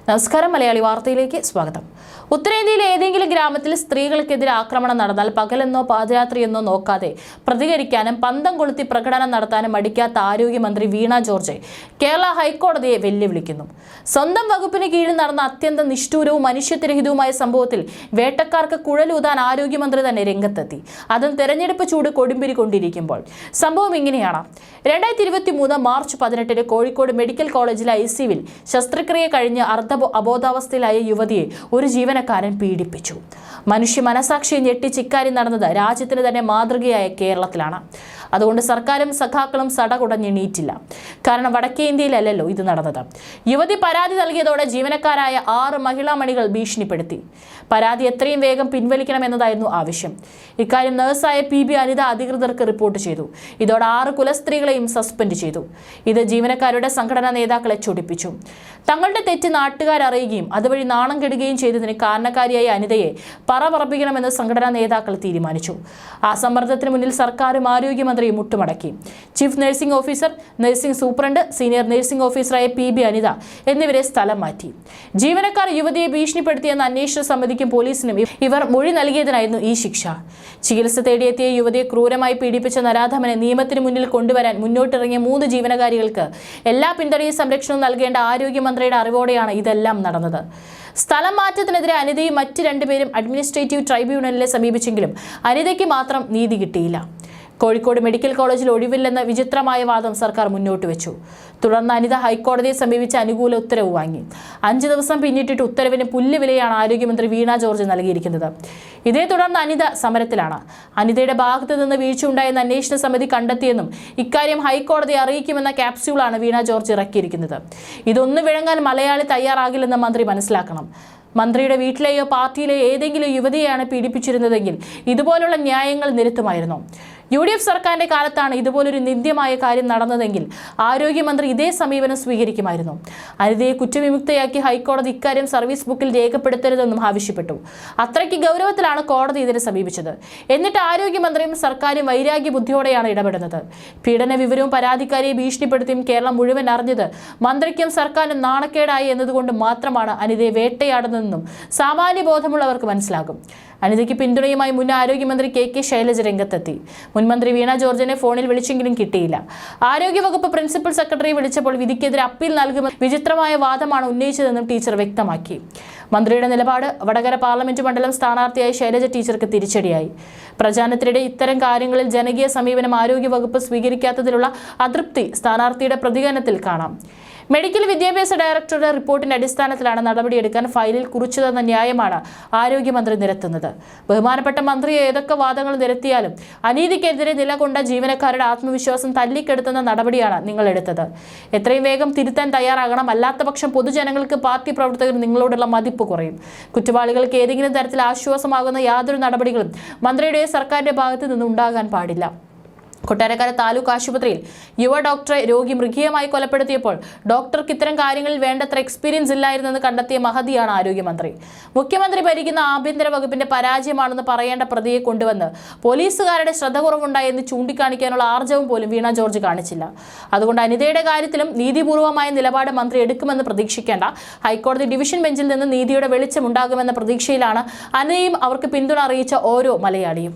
നമസ്കാരം, മലയാളി വാർത്തയിലേക്ക് സ്വാഗതം. ഉത്തരേന്ത്യയിലെ ഏതെങ്കിലും ഗ്രാമത്തിൽ സ്ത്രീകൾക്കെതിരെ ആക്രമണം നടന്നാൽ പകലെന്നോ പാതിരാത്രിയെന്നോ നോക്കാതെ പ്രതികരിക്കാനും പന്തം കൊളുത്തി പ്രകടനം നടത്താനും മടിക്കാത്ത ആരോഗ്യമന്ത്രി വീണ ജോർജ് കേരള ഹൈക്കോടതിയെ വെല്ലുവിളിക്കുന്നു. സ്വന്തം വകുപ്പിന് കീഴിൽ നടന്ന അത്യന്തം നിഷ്ഠൂരവും മനുഷ്യത്വരഹിതവുമായ സംഭവത്തിൽ വേട്ടക്കാർക്ക് കുഴലൂതാൻ ആരോഗ്യമന്ത്രി തന്നെ രംഗത്തെത്തി. അതും തെരഞ്ഞെടുപ്പ് ചൂട് കൊടുമ്പിരി കൊണ്ടിരിക്കുമ്പോൾ. സംഭവം ഇങ്ങനെയാണ്. 2023 മാർച്ച് 18 കോഴിക്കോട് മെഡിക്കൽ കോളേജിലെ ICUവിൽ ശസ്ത്രക്രിയ കഴിഞ്ഞ് അബോധാവസ്ഥയിലായ യുവതിയെ ഒരു ജീവനക്കാരൻ പീഡിപ്പിച്ചു. മനുഷ്യ മനസാക്ഷിയെ ഞെട്ടിച്ച് ഇക്കാര്യം നടന്നത് രാജ്യത്തിന് തന്നെ മാതൃകയായ കേരളത്തിലാണ്. അതുകൊണ്ട് സർക്കാരും സഖാക്കളും സടകുടഞ്ഞെണീറ്റില്ല. കാരണം വടക്കേ ഇന്ത്യയിലല്ലല്ലോ ഇത് നടന്നത്. യുവതി പരാതി നൽകിയതോടെ ജീവനക്കാരായ 6 മഹിളാ മണികൾ ഭീഷണിപ്പെടുത്തി. പരാതി എത്രയും വേഗം പിൻവലിക്കണമെന്നതായിരുന്നു ആവശ്യം. ഇക്കാര്യം നഴ്സായ PB അനിത അധികൃതർക്ക് റിപ്പോർട്ട് ചെയ്തു. ഇതോടെ 6 കുലസ്ത്രീകളെയും സസ്പെൻഡ് ചെയ്തു. ഇത് ജീവനക്കാരുടെ സംഘടനാ നേതാക്കളെ ചൊടിപ്പിച്ചു. തങ്ങളുടെ തെറ്റ് നാട്ടുകാരറിയുകയും അതുവഴി നാണം കെടുകയും ചെയ്തതിന് കാരണക്കാരിയായ അനിതയെ പറപ്പിക്കണമെന്ന് സംഘടനാ നേതാക്കൾ തീരുമാനിച്ചു. ആ സമ്മർദ്ദത്തിന് മുന്നിൽ സർക്കാരും ആരോഗ്യമന്ത്രിയും മുട്ടുമടക്കി. Chief nursing officer, nursing superintendent, senior nursing ഓഫീസറായ PB അനിത എന്നിവരെ സ്ഥലം മാറ്റി. ജീവനക്കാർ യുവതിയെ ഭീഷണിപ്പെടുത്തിയെന്ന അന്വേഷണ സമിതിക്കും പോലീസിനും ഇവർ മൊഴി നൽകിയതിനായിരുന്നു ഈ ശിക്ഷ. ചികിത്സ തേടിയെത്തിയ യുവതിയെ ക്രൂരമായി പീഡിപ്പിച്ച നരാധമനെ നിയമത്തിന് മുന്നിൽ കൊണ്ടുവരാൻ മുന്നോട്ടിറങ്ങിയ 3 ജീവനക്കാരികൾക്ക് എല്ലാ പിന്തുണയും സംരക്ഷണവും നൽകേണ്ട ആരോഗ്യമന്ത്രിയുടെ അറിവോടെയാണ് ഇതെല്ലാം നടന്നത്. സ്ഥലം മാറ്റത്തിനെതിരെ അനിതയും മറ്റ് 2 പേരും അഡ്മിനിസ്ട്രേറ്റീവ് ട്രൈബ്യൂണലിനെ സമീപിച്ചെങ്കിലും അനിതയ്ക്ക് മാത്രം നീതി കിട്ടിയില്ല. കോഴിക്കോട് മെഡിക്കൽ കോളേജിൽ ഒഴിവില്ലെന്ന വിചിത്രമായ വാദം സർക്കാർ മുന്നോട്ട് വെച്ചു. തുടർന്ന് അനിത ഹൈക്കോടതിയെ സമീപിച്ച് അനുകൂല ഉത്തരവ് വാങ്ങി. 5 ദിവസം പിന്നിട്ടിട്ട് ഉത്തരവിന് പുല്ലുവിലയാണ് ആരോഗ്യമന്ത്രി വീണ ജോർജ് നൽകിയിരിക്കുന്നത്. ഇതേ തുടർന്ന് അനിത സമരത്തിലാണ്. അനിതയുടെ ഭാഗത്ത് നിന്ന് വീഴ്ച ഉണ്ടായെന്ന് അന്വേഷണ സമിതി കണ്ടെത്തിയെന്നും ഇക്കാര്യം ഹൈക്കോടതിയെ അറിയിക്കുമെന്ന ക്യാപ്സ്യൂളാണ് വീണ ജോർജ് ഇറക്കിയിരിക്കുന്നത്. ഇതൊന്നും വിഴുങ്ങാൻ മലയാളി തയ്യാറാകില്ലെന്ന് മന്ത്രി മനസ്സിലാക്കണം. മന്ത്രിയുടെ വീട്ടിലെയോ പാർട്ടിയിലെയോ ഏതെങ്കിലും യുവതിയെയാണ് പീഡിപ്പിച്ചിരുന്നതെങ്കിൽ ഇതുപോലുള്ള ന്യായങ്ങൾ നിരത്തുമായിരുന്നു. UDF സർക്കാരിന്റെ കാലത്താണ് ഇതുപോലൊരു നിന്ദ്യമായ കാര്യം നടന്നതെങ്കിൽ ആരോഗ്യമന്ത്രി ഇതേ സമീപനം സ്വീകരിക്കുമായിരുന്നു. അനിതയെ കുറ്റവിമുക്തയാക്കി ഹൈക്കോടതി ഇക്കാര്യം സർവീസ് ബുക്കിൽ രേഖപ്പെടുത്തരുതെന്നും ആവശ്യപ്പെട്ടു. അത്രയ്ക്ക് ഗൗരവത്തിലാണ് കോടതി ഇതിനെ സമീപിച്ചത്. എന്നിട്ട് ആരോഗ്യമന്ത്രിയും സർക്കാരും വൈരാഗ്യ ബുദ്ധിയോടെയാണ് ഇടപെടുന്നത്. പീഡന വിവരവും പരാതിക്കാരിയെ ഭീഷണിപ്പെടുത്തിയും കേരളം മുഴുവൻ അറിഞ്ഞത് മന്ത്രിക്കും സർക്കാരിനും നാണക്കേടായി എന്നതുകൊണ്ട് മാത്രമാണ് അനിതയെ വേട്ടയാടുന്നതെന്നും സാമാന്യ ബോധമുള്ളവർക്ക് മനസ്സിലാകും. അനിതയ്ക്ക് പിന്തുണയുമായി മുൻ ആരോഗ്യമന്ത്രി KK ശൈലജ രംഗത്തെത്തി. മുൻമന്ത്രി വീണ ജോർജിനെ ഫോണിൽ വിളിച്ചെങ്കിലും കിട്ടിയില്ല. ആരോഗ്യവകുപ്പ് പ്രിൻസിപ്പൽ സെക്രട്ടറി വിളിച്ചപ്പോൾ വിധിക്കെതിരെ അപ്പീൽ നൽകുമെന്ന് വിചിത്രമായ വാദമാണ് ഉന്നയിച്ചതെന്നും ടീച്ചർ വ്യക്തമാക്കി. മന്ത്രിയുടെ നിലപാട് വടകര പാർലമെന്റ് മണ്ഡലം സ്ഥാനാർത്ഥിയായ ശൈലജ ടീച്ചർക്ക് തിരിച്ചടിയായി. പ്രചാരണത്തിനിടെ ഇത്തരം കാര്യങ്ങളിൽ ജനകീയ സമീപനം ആരോഗ്യവകുപ്പ് സ്വീകരിക്കാത്തതിലുള്ള അതൃപ്തി സ്ഥാനാർത്ഥിയുടെ പ്രതികരണത്തിൽ കാണാം. മെഡിക്കൽ വിദ്യാഭ്യാസ ഡയറക്ടറുടെ റിപ്പോർട്ടിന്റെ അടിസ്ഥാനത്തിലാണ് നടപടിയെടുക്കാൻ ഫയലിൽ കുറിച്ചതെന്ന ന്യായമാണ് ആരോഗ്യമന്ത്രി നിരത്തുന്നത്. ബഹുമാനപ്പെട്ട മന്ത്രി ഏതൊക്കെ വാദങ്ങൾ നിരത്തിയാലും അനീതിക്കെതിരെ നിലകൊണ്ട ജീവനക്കാരുടെ ആത്മവിശ്വാസം തല്ലിക്കെടുത്തുന്ന നടപടിയാണ് നിങ്ങൾ എടുത്തത്. എത്രയും വേഗം തിരുത്താൻ തയ്യാറാകണം. അല്ലാത്തപക്ഷം പൊതുജനങ്ങൾക്ക് പാർട്ടി പ്രവർത്തകർ നിങ്ങളോടുള്ള മതിപ്പ് കുറയും. കുറ്റവാളികൾക്ക് ഏതെങ്കിലും തരത്തിൽ ആശ്വാസമാകുന്ന യാതൊരു നടപടികളും മന്ത്രിയുടെ സർക്കാരിന്റെ ഭാഗത്തു നിന്ന് ഉണ്ടാകാൻ പാടില്ല. കൊട്ടാരക്കര താലൂക്ക് ആശുപത്രിയിൽ യുവ ഡോക്ടറെ രോഗി മൃഗീയമായി കൊലപ്പെടുത്തിയപ്പോൾ ഡോക്ടർക്ക് ഇത്തരം കാര്യങ്ങളിൽ വേണ്ടത്ര എക്സ്പീരിയൻസ് ഇല്ലായിരുന്നെന്ന് കണ്ടെത്തിയ മഹതിയാണ് ആരോഗ്യമന്ത്രി. മുഖ്യമന്ത്രി ഭരിക്കുന്ന ആഭ്യന്തര വകുപ്പിന്റെ പരാജയമാണെന്ന് പറയേണ്ട പ്രതിയെ കൊണ്ടുവന്ന് പോലീസുകാരുടെ ശ്രദ്ധ കുറവുണ്ടായെന്ന് ചൂണ്ടിക്കാണിക്കാനുള്ള ആർജവം പോലും വീണ ജോർജ് കാണിച്ചില്ല. അതുകൊണ്ട് അനിതയുടെ കാര്യത്തിലും നീതിപൂർവമായ നിലപാട് മന്ത്രി എടുക്കുമെന്ന് പ്രതീക്ഷിക്കേണ്ട. ഹൈക്കോടതി ഡിവിഷൻ ബെഞ്ചിൽ നിന്ന് നീതിയുടെ വെളിച്ചമുണ്ടാകുമെന്ന പ്രതീക്ഷയിലാണ് അനിതയും അവർക്ക് പിന്തുണ അറിയിച്ച ഓരോ മലയാളിയും.